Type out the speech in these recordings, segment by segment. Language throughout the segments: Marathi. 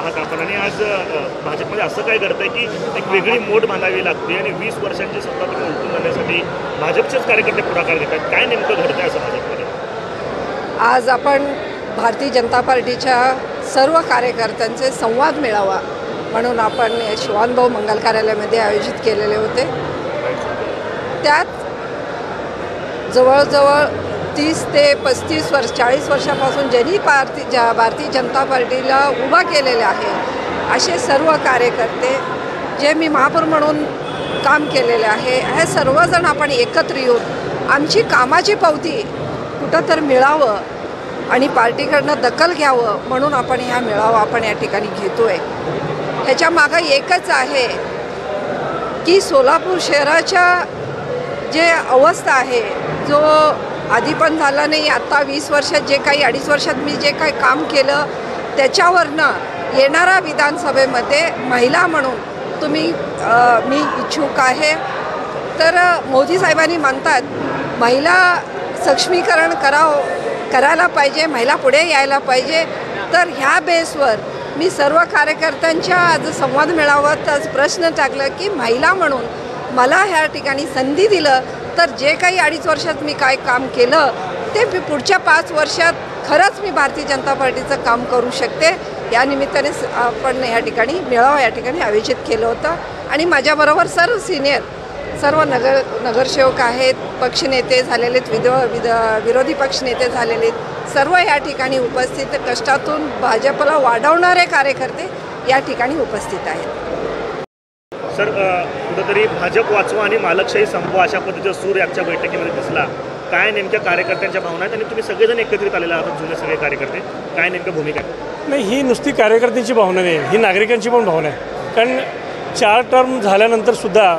आहात आपण आणि आज भाजपमध्ये असं काय घडतंय की एक वेगळी मोड बांधावी लागते आणि 20 वर्षांची सत्ता तुम्ही उलटून जाण्यासाठी भाजपचेच कार्यकर्ते पुढाकार घेतात. काय नेमकं घडतंय असं भाजपमध्ये? आज आपण भारतीय जनता पार्टीच्या सर्व कार्यकर्त्यांचे संवाद मेळावा म्हणून आपण शिवानभाऊ मंगल कार्यालयामध्ये आयोजित केलेले होते. त्यात जवळजवळ 30 ते 35 वर्ष 40 वर्षापासून ज्यांनी भारतीय जनता पार्टीला उभा केलेले आहे असे सर्व कार्यकर्ते जे मी महापौर म्हणून काम केलेले आहे हे सर्वजण आपण एकत्र येऊन आमची कामाची पावती कुठं तर मिळावं आणि पार्टीकडनं दखल घ्यावं म्हणून आपण ह्या मेळावा आपण या ठिकाणी घेतो आहे. ह्याच्या मागं एकच आहे की सोलापूर शहराच्या जे अवस्था आहे जो आधी पण झाला नाही, आत्ता 20 वर्षात जे काही 2.5 वर्षात मी जे काही काम केलं त्याच्यावरनं येणाऱ्या विधानसभेमध्ये महिला म्हणून मी इच्छुक आहे. तर मोदी साहेबांनी म्हणतात महिला सक्षमीकरण करायला पाहिजे, महिला पुढे यायला पाहिजे. तर ह्या बेसवर मी सर्व कार्यकर्त्यांच्या आज संवाद मेळाव्यात आज प्रश्न टाकला की महिला म्हणून मला ह्या ठिकाणी संधी दिलं तर जे काही 2.5 वर्षात मी काय काम केलं ते मी पुढच्या 5 वर्षात खरंच मी भारतीय जनता पार्टीचं काम करू शकते. या निमित्ताने आपण या ठिकाणी मेळावा या ठिकाणी आयोजित केलं होतं आणि माझ्याबरोबर सर्व सिनियर सर्व नगरसेवक आहेत, पक्षनेते झालेलेत, विरोधी पक्षनेते झालेलेत, सर्व या ठिकाणी उपस्थित कष्टातून भाजपला वाढवणारे कार्यकर्ते या ठिकाणी उपस्थित आहेत. सर, कुठंतरी भाजप वाचवा आणि मालकशाही संपवा अशा पद्धतीचा सूर आजच्या बैठकीमध्ये दिसला. काय नेमक्या कार्यकर्त्यांच्या भावना आहेत आणि तुम्ही सगळेजण एकत्रित आलेला आहात जुने सगळे कार्यकर्ते, काय नेमकं भूमिका आहे? नाही, ही नुसती कार्यकर्त्यांची भावना नाही, ही नागरिकांची पण भावना आहे. कारण 4 टर्म झाल्यानंतरसुद्धा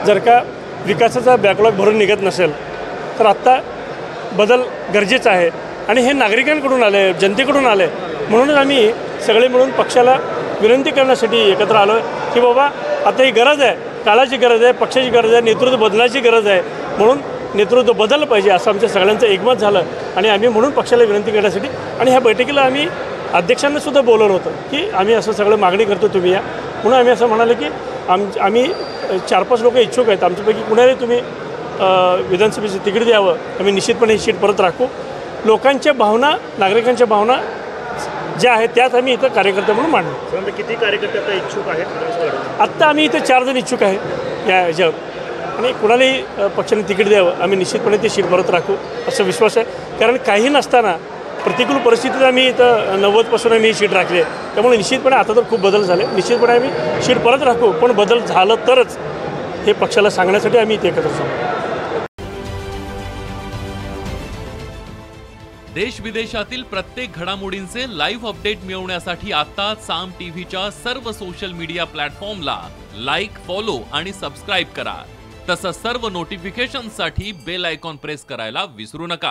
जर का विकासाचा बॅकलॉग भरून निघत नसेल तर आत्ता बदल गरजेचा आहे आणि हे नागरिकांकडून आले, जनतेकडून आले. म्हणूनच आम्ही सगळे मिळून पक्षाला विनंती करण्यासाठी एकत्र आलो आहे की बाबा आता ही गरज आहे, काळाची गरज आहे, पक्षाची गरज आहे, नेतृत्व बदलाची गरज आहे. म्हणून नेतृत्व बदललं पाहिजे असं आमच्या सगळ्यांचं एकमत झालं आणि आम्ही म्हणून पक्षाला विनंती करण्यासाठी आणि ह्या बैठकीला आम्ही अध्यक्षांनासुद्धा बोलवलं होतं की आम्ही असं सगळं मागणी करतो, तुम्ही या. म्हणून आम्ही असं म्हणालो की आम्ही 4-5 लोक इच्छुक आहेत, आमच्यापैकी कुणालाही तुम्ही विधानसभेचं तिकीट द्यावं, आम्ही निश्चितपणे ही सीट परत राखू. लोकांच्या भावना, नागरिकांच्या भावना ज्या आहेत त्यात आम्ही इथं कार्यकर्ते म्हणून मांडलो. किती कार्यकर्ते आता इच्छुक आहेत? आत्ता आम्ही इथं 4 जण इच्छुक आहे या ह्याच्यावर आणि कुणालाही पक्षाने तिकीट द्यावं, आम्ही निश्चितपणे ती सीट परत राखू असा विश्वास आहे. कारण काही नसताना प्रतिकूल परिस्थितीत आम्ही इथं 90पासून आम्ही ही सीट राखली आहे. त्यामुळे निश्चितपणे आता तर खूप बदल झाले, निश्चितपणे आम्ही सीट परत राखू. पण बदल झालं तरच हे पक्षाला सांगण्यासाठी आम्ही इथे एकत्र जाऊ. देश विदेशातील प्रत्येक घडामोडींचे लाईव्ह अपडेट मिळवण्यासाठी आता साम टीव्हीच्या सर्व सोशल मीडिया प्लॅटफॉर्मला लाईक, फॉलो आणि सबस्क्राईब करा. तसंच सर्व नोटिफिकेशनसाठी बेल आयकॉन प्रेस करायला विसरू नका.